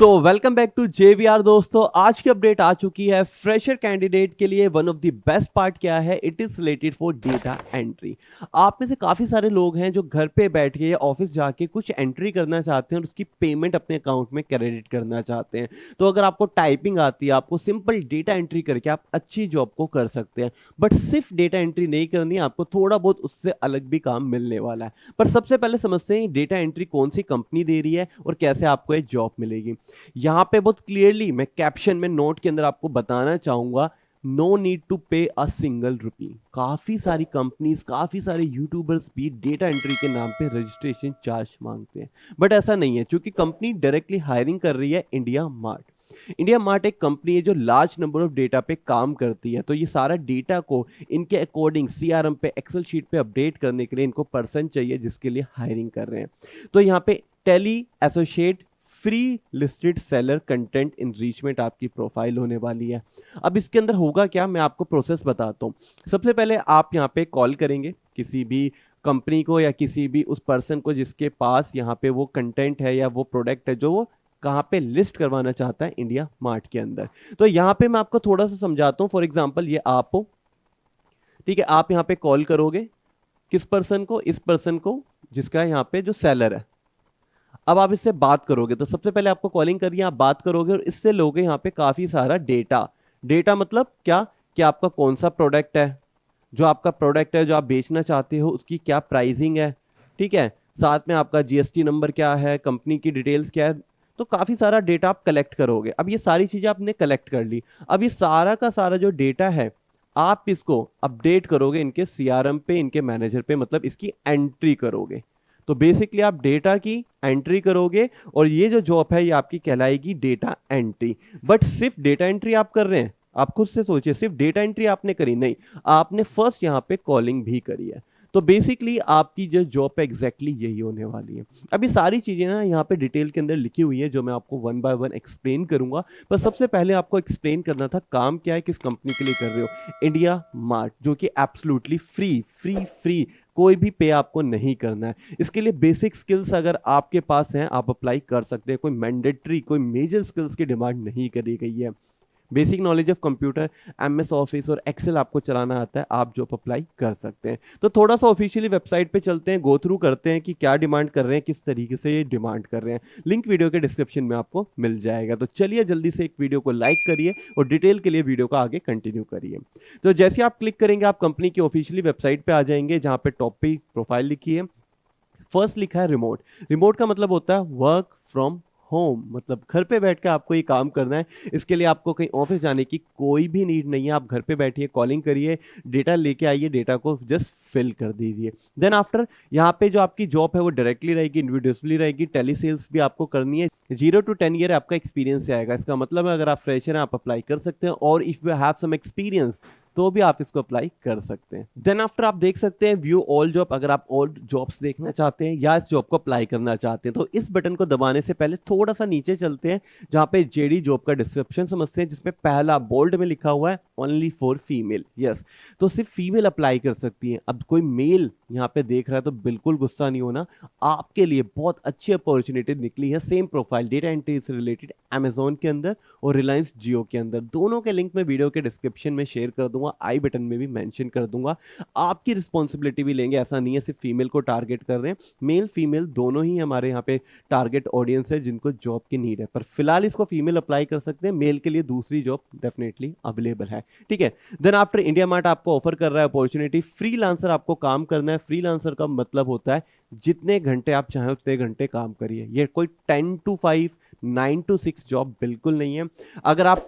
Welcome back to JVR दोस्तों। आज की अपडेट आ चुकी है फ्रेशर कैंडिडेट के लिए। One of the best part क्या है, it is related for data entry. आप में से काफ़ी सारे लोग हैं जो घर पे बैठ के या ऑफिस जाके कुछ एंट्री करना चाहते हैं और उसकी पेमेंट अपने अकाउंट में क्रेडिट करना चाहते हैं। तो अगर आपको टाइपिंग आती है, आपको सिंपल डेटा एंट्री करके आप अच्छी जॉब को कर सकते हैं। बट सिर्फ डेटा एंट्री नहीं करनी है, आपको थोड़ा बहुत उससे अलग भी काम मिलने वाला है। पर सबसे पहले समझते हैं डेटा एंट्री कौन सी कंपनी दे रही है और कैसे आपको एक जॉब मिलेगी। यहां पे बहुत क्लियरली मैं कैप्शन में नोट के अंदर आपको बताना चाहूंगा, नो नीड टू पे अ सिंगल रुपी। काफी सारी कंपनीज, काफी सारे यूट्यूबर्स भी डेटा एंट्री के नाम पे रजिस्ट्रेशन चार्ज मांगते हैं। बट ऐसा नहीं है, क्योंकि कंपनी डायरेक्टली हायरिंग कर रही है इंडिया मार्ट। इंडिया मार्ट एक कंपनी है जो लार्ज नंबर ऑफ डेटा पे काम करती है। तो ये सारा डेटा को इनके अकॉर्डिंग सीआरएम पे, एक्सेल शीट पे अपडेट करने के लिए इनको पर्सन चाहिए, जिसके लिए हायरिंग कर रहे हैं। तो यहाँ पे tele associate free listed seller content enrichment आपकी प्रोफाइल होने वाली है। अब इसके अंदर होगा क्या, मैं आपको प्रोसेस बताता हूँ। सबसे पहले आप यहाँ पे कॉल करेंगे किसी भी कंपनी को या किसी भी उस पर्सन को जिसके पास यहाँ पे वो कंटेंट है या वो प्रोडक्ट है जो वो कहाँ पे लिस्ट करवाना चाहता है इंडिया मार्ट के अंदर। तो यहाँ पे मैं आपको थोड़ा सा समझाता हूँ। फॉर एग्जाम्पल ये आप हो, ठीक है। आप यहाँ पे कॉल करोगे किस पर्सन को, इस पर्सन को जिसका यहाँ पे जो सेलर है। अब आप इससे बात करोगे तो सबसे पहले आपको कॉलिंग करिए, आप बात करोगे और इससे लोगे यहाँ पे काफी सारा डेटा। डेटा मतलब क्या कि आपका कौन सा प्रोडक्ट है, जो आपका प्रोडक्ट है जो आप बेचना चाहते हो उसकी क्या प्राइसिंग है, ठीक है। साथ में आपका जीएसटी नंबर क्या है, कंपनी की डिटेल्स क्या है। तो काफी सारा डेटा आप कलेक्ट करोगे। अब ये सारी चीजें आपने कलेक्ट कर ली। अब ये सारा का सारा जो डेटा है आप इसको अपडेट करोगे इनके सीआरएम पे, इनके मैनेजर पे, मतलब इसकी एंट्री करोगे। तो बेसिकली आप डेटा की एंट्री करोगे और ये जो जॉब है ये आपकी कहलाएगी डेटा एंट्री। बट सिर्फ डेटा एंट्री आप कर रहे हैं, आप खुद से सोचिए, सिर्फ डेटा एंट्री आपने करी नहीं, आपने फर्स्ट यहाँ पे कॉलिंग भी करी है। तो बेसिकली आपकी जो जॉब है एग्जैक्टली यही होने वाली है। अभी सारी चीजें ना यहाँ पे डिटेल के अंदर लिखी हुई है जो मैं आपको वन बाय वन एक्सप्लेन करूंगा। पर सबसे पहले आपको एक्सप्लेन करना था काम क्या है, किस कंपनी के लिए कर रहे हो। इंडिया मार्ट, जो कि एब्सोल्युटली फ्री फ्री फ्री, कोई भी पे आपको नहीं करना है। इसके लिए बेसिक स्किल्स अगर आपके पास हैं आप अप्लाई कर सकते हैं। कोई मैंडेटरी, कोई मेजर स्किल्स की डिमांड नहीं करी गई है। Basic knowledge of computer, MS office और एक्सेल आपको चलाना आता है, आप जॉब अप्लाई कर सकते हैं। तो थोड़ा सा ऑफिशियली वेबसाइट पे चलते हैं, गो थ्रू करते हैं कि क्या डिमांड कर रहे हैं, किस तरीके से ये डिमांड कर रहे हैं। लिंक वीडियो के डिस्क्रिप्शन में आपको मिल जाएगा। तो चलिए जल्दी से एक वीडियो को लाइक करिए और डिटेल के लिए वीडियो को आगे कंटिन्यू करिए। तो जैसे आप क्लिक करेंगे आप कंपनी की ऑफिशियली वेबसाइट पे आ जाएंगे, जहां पे टॉप पे प्रोफाइल लिखी है। फर्स्ट लिखा है रिमोट। रिमोट का मतलब होता है वर्क फ्रॉम होम, मतलब घर पे बैठ के आपको ये काम करना है। इसके लिए आपको कहीं ऑफिस जाने की कोई भी नीड नहीं है। आप घर पे बैठिए, कॉलिंग करिए, डेटा लेके आइए, डेटा को जस्ट फिल कर दीजिए। देन आफ्टर यहाँ पे जो आपकी जॉब है वो डायरेक्टली रहेगी, इंडिविजुअली रहेगी। टेली सेल्स भी आपको करनी है। 0 to 10 ईयर आपका एक्सपीरियंस से आएगा। इसका मतलब है अगर आप फ्रेशर हैं आप अप्लाई कर सकते हैं, और if you have some experience तो भी आप इसको अप्लाई कर सकते हैं। देन आफ्टर आप देख सकते हैं व्यू ऑल जॉब। अगर आप ऑल जॉब्स देखना चाहते हैं या इस जॉब को अप्लाई करना चाहते हैं तो इस बटन को दबाने से पहले थोड़ा सा नीचे चलते हैं, जहां पे जेडी जॉब का डिस्क्रिप्शन समझते हैं, जिसमें पहला बोल्ड में लिखा हुआ है ओनली फॉर फीमेल। यस, तो सिर्फ फीमेल अप्लाई कर सकती है। अब कोई मेल यहाँ पे देख रहा है तो बिल्कुल गुस्सा नहीं होना, आपके लिए बहुत अच्छी अपॉर्चुनिटी निकली है। सेम प्रोफाइल, डेटा एंट्री से रिलेटेड, अमेजोन के अंदर और रिलायंस जियो के अंदर। दोनों के लिंक मैं वीडियो के डिस्क्रिप्शन में शेयर कर दूंगा, आई बटन में भी मेंशन कर दूंगा। आपकी रिस्पॉन्सिबिलिटी भी लेंगे, ऐसा नहीं है सिर्फ फीमेल को टारगेट कर रहे हैं। मेल फीमेल दोनों ही हमारे यहाँ पे टारगेट ऑडियंस है जिनको जॉब की नीड है। पर फिलहाल इसको फीमेल अप्लाई कर सकते हैं, मेल के लिए दूसरी जॉब डेफिनेटली अवेलेबल है, ठीक है। देन आफ्टर इंडिया मार्ट आपको ऑफर कर रहा है अपॉर्चुनिटी, फ्रीलांसर आपको काम करना है। फ्रीलांसर का मतलब होता है जितने घंटे आप चाहें उतने घंटे काम करिए। ये कोई 10 to 5, 9 to 6 जॉब बिल्कुल नहीं है। अगर आप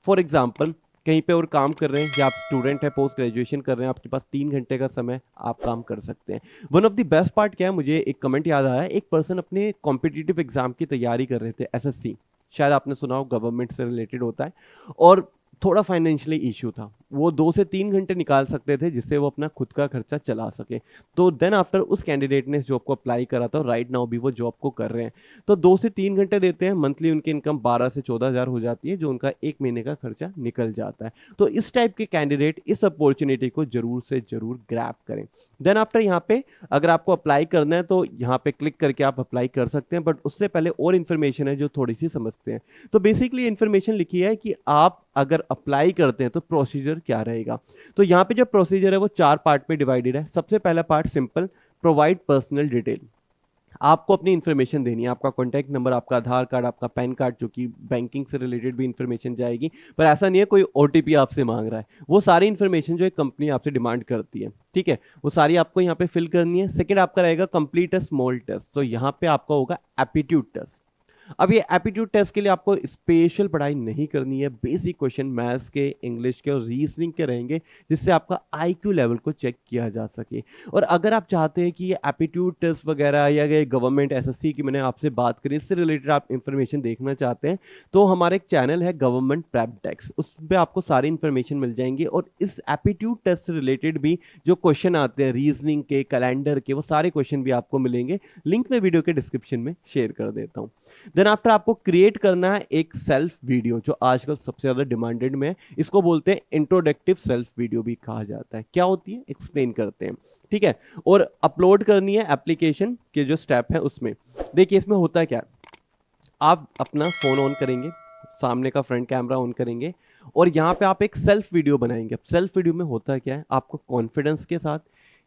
फॉर एग्जाम्पल कहीं पे और काम कर रहे हैं या आप स्टूडेंट है, पोस्ट ग्रेजुएशन कर रहे हैं, आपके पास 3 घंटे का समय, आप काम कर सकते हैं। One of the best part क्या है, मुझे एक कमेंट याद आया। एक पर्सन अपने कॉम्पिटिटिव एग्जाम की तैयारी कर रहे थे, एसएससी, शायद आपने सुना हो, गवर्नमेंट से रिलेटेड होता है। और थोड़ा फाइनेंशियली इशू था, वो 2 से 3 घंटे निकाल सकते थे जिससे वो अपना खुद का खर्चा चला सके। तो देन आफ्टर उस कैंडिडेट ने इस जॉब को अप्लाई करा था और राइट नाउ भी वो जॉब को कर रहे हैं। तो 2 से 3 घंटे देते हैं, मंथली उनकी इनकम 12 से 14 हज़ार हो जाती है, जो उनका 1 महीने का खर्चा निकल जाता है। तो इस टाइप के कैंडिडेट इस अपॉर्चुनिटी को जरूर से जरूर ग्रैब करें। देन आफ्टर यहाँ पे अगर आपको अप्लाई करना है तो यहाँ पे क्लिक करके आप अप्लाई कर सकते हैं, बट उससे पहले और इन्फॉर्मेशन है जो थोड़ी सी समझते हैं। तो बेसिकली इन्फॉर्मेशन लिखी है कि आप अगर अप्लाई करते हैं तो प्रोसीजर क्या रहेगा। तो यहाँ पे जो प्रोसीजर है वो 4 पार्ट में डिवाइडेड है। सबसे पहला part simple, provide personal detail. आपको अपनी इन्फॉर्मेशन देनी है, आपका कॉन्टैक्ट नंबर, आपका आधार कार्ड, आपका पैन कार्ड, जो कि बैंकिंग से रिलेटेड भी इन्फॉर्मेशन जाएगी, पर ऐसा नहीं है कोई ओटीपी आपसे मांग रहा है। वो सारी इन्फॉर्मेशन जो एक कंपनी आपसे डिमांड करती है, ठीक है, वो सारी आपको यहाँ पे फिल करनी है। सेकंड आपका रहेगा कंप्लीट अ स्मॉल टेस्ट। तो यहाँ पे आपका होगा एप्टीट्यूड टेस्ट। अब ये एप्टीट्यूड टेस्ट के लिए आपको स्पेशल पढ़ाई नहीं करनी है, बेसिक क्वेश्चन मैथ्स के, इंग्लिश के और रीजनिंग के रहेंगे, जिससे आपका आईक्यू लेवल को चेक किया जा सके। और अगर आप चाहते हैं कि ये एप्टीट्यूड टेस्ट वगैरह या ये गवर्नमेंट एसएससी की मैंने आपसे बात करी, इससे रिलेटेड आप इंफॉर्मेशन देखना चाहते हैं, तो हमारे एक चैनल है गवर्नमेंट प्रेप डेस्क, उस पर आपको सारी इंफॉर्मेशन मिल जाएंगी। और इस एप्टीट्यूड टेस्ट से रिलेटेड भी जो क्वेश्चन आते हैं रीजनिंग के, कैलेंडर के, वो सारे क्वेश्चन भी आपको मिलेंगे। लिंक मैं वीडियो के डिस्क्रिप्शन में शेयर कर देता हूँ। देन आफ्टर आपको क्रिएट करना है एक सेल्फ वीडियो, जो आजकल सबसे ज्यादा डिमांडेड में है। इसको बोलते हैं इंट्रोडक्टिव सेल्फ वीडियो भी कहा जाता है। क्या होती है एक्सप्लेन करते हैं, ठीक है। और अपलोड करनी है एप्लीकेशन के जो स्टेप है उसमें। देखिए इसमें होता है क्या, आप अपना फोन ऑन करेंगे, सामने का फ्रंट कैमरा ऑन करेंगे और यहाँ पे आप एक सेल्फ वीडियो बनाएंगे। अब सेल्फ वीडियो में होता है क्या है, आपको कॉन्फिडेंस के साथ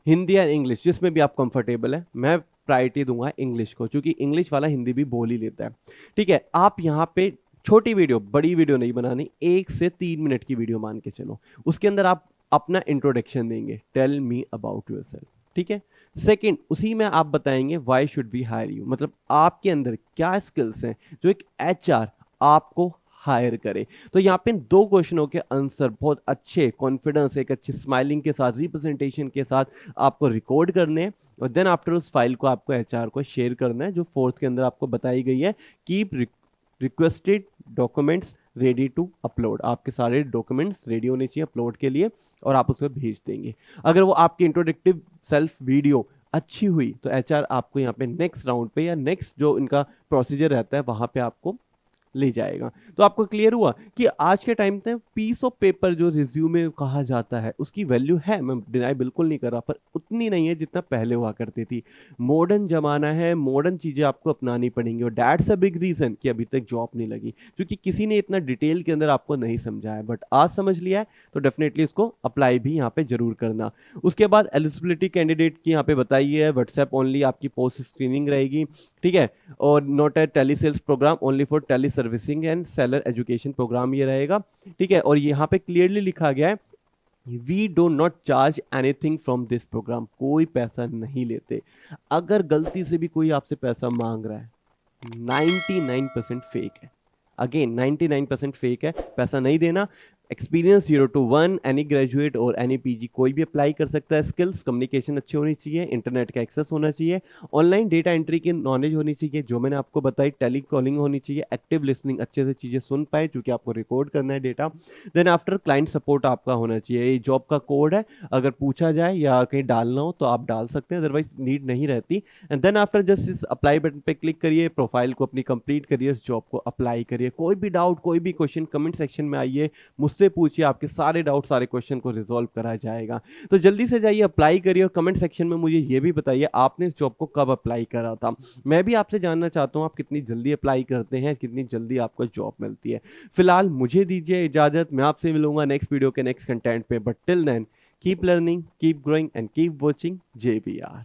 हिंदी या इंग्लिश जिसमें भी आप कंफर्टेबल है, मैं प्रायोरिटी दूंगा इंग्लिश को, क्योंकि इंग्लिश वाला हिंदी भी बोल ही लेता है, ठीक है। आप यहाँ पे छोटी वीडियो, बड़ी वीडियो नहीं बनानी, 1 से 3 मिनट की वीडियो मान के चलो। उसके अंदर आप अपना इंट्रोडक्शन देंगे, टेल मी अबाउट योरसेल्फ, ठीक है। सेकंड, उसी में आप बताएंगे why should we hire you, मतलब आपके अंदर क्या स्किल्स हैं जो एक एचआर आपको हायर करे। तो यहाँ पे 2 क्वेश्चनों के आंसर बहुत अच्छे कॉन्फिडेंस, एक अच्छे स्माइलिंग के साथ, रिप्रेजेंटेशन के साथ आपको रिकॉर्ड करने हैं। और देन आफ्टर उस फाइल को आपको एचआर को शेयर करना है, जो 4th के अंदर आपको बताई गई है। Keep requested documents ready to upload, आपके सारे डॉक्यूमेंट्स रेडी होने चाहिए अपलोड के लिए, और आप उसे भेज देंगे। अगर वो आपकी इंट्रोडक्टिव सेल्फ वीडियो अच्छी हुई तो एचआर आपको यहाँ पे नेक्स्ट राउंड पे या नेक्स्ट जो इनका प्रोसीजर रहता है वहां पे आपको ले जाएगा। तो आपको क्लियर हुआ कि आज के टाइम में पीस ऑफ पेपर जो रिज्यूमे कहा जाता है उसकी वैल्यू है, मैं डिनाई बिल्कुल नहीं कर रहा, पर उतनी नहीं है जितना पहले हुआ करती थी। मॉडर्न जमाना है, मॉडर्न चीजें आपको अपनानी पड़ेंगी, और दैट्स अ बिग रीजन कि अभी तक जॉब नहीं लगी, क्योंकि किसी ने इतना डिटेल के अंदर आपको नहीं समझाया। बट आज समझ लिया है तो डेफिनेटली इसको अप्लाई भी यहाँ पे जरूर करना। उसके बाद एलिजिबिलिटी कैंडिडेट की यहाँ पे बताई है, व्हाट्सएप ओनली आपकी पोस्ट स्क्रीनिंग रहेगी, ठीक है, और not a tele sales programme, only for tele servicing and seller education programme ये रहेगा, ठीक है। और यहाँ पे क्लियरली लिखा गया है we do not charge anything from this programme, कोई पैसा नहीं लेते। अगर गलती से भी कोई आपसे पैसा मांग रहा है, 99% फेक है। अगेन 99% फेक है, पैसा नहीं देना। एक्सपीरियंस 0 to 1, एनी ग्रेजुएट और एनी पीजी कोई भी अप्लाई कर सकता है। स्किल्स, कम्युनिकेशन अच्छी होनी चाहिए, इंटरनेट का एक्सेस होना चाहिए, ऑनलाइन डेटा एंट्री की नॉलेज होनी चाहिए जो मैंने आपको बताई, टेली कॉलिंग होनी चाहिए, एक्टिव लिसनिंग, अच्छे से चीज़ें सुन पाए क्योंकि आपको रिकॉर्ड करना है data. Then after client support आपका होना चाहिए। ये जॉब का कोड है, अगर पूछा जाए या कहीं डालना हो तो आप डाल सकते हैं, अदरवाइज नीड नहीं रहती। एंड देन आफ्टर जस्ट इस अप्लाई बटन पे क्लिक करिए, प्रोफाइल को अपनी कंप्लीट करिए, इस जॉब को अप्लाई करिए। कोई भी डाउट, कोई भी क्वेश्चन कमेंट सेक्शन में आइए, मुझसे पूछिए, आपके सारे डाउट, सारे क्वेश्चन को रिजॉल्व करा जाएगा। तो जल्दी से जाइए, अप्लाई करिए, और कमेंट सेक्शन में मुझे ये भी बताइए आपने इस जॉब को कब अप्लाई करा था। मैं भी आपसे जानना चाहता हूँ आप कितनी जल्दी अप्लाई करते हैं, कितनी जल्दी आपको जॉब मिलती है। फिलहाल मुझे दीजिए इजाजत, मैं आपसे मिलूंगा नेक्स्ट वीडियो के नेक्स्ट कंटेंट पे। But till then keep learning, keep growing and keep watching JBR।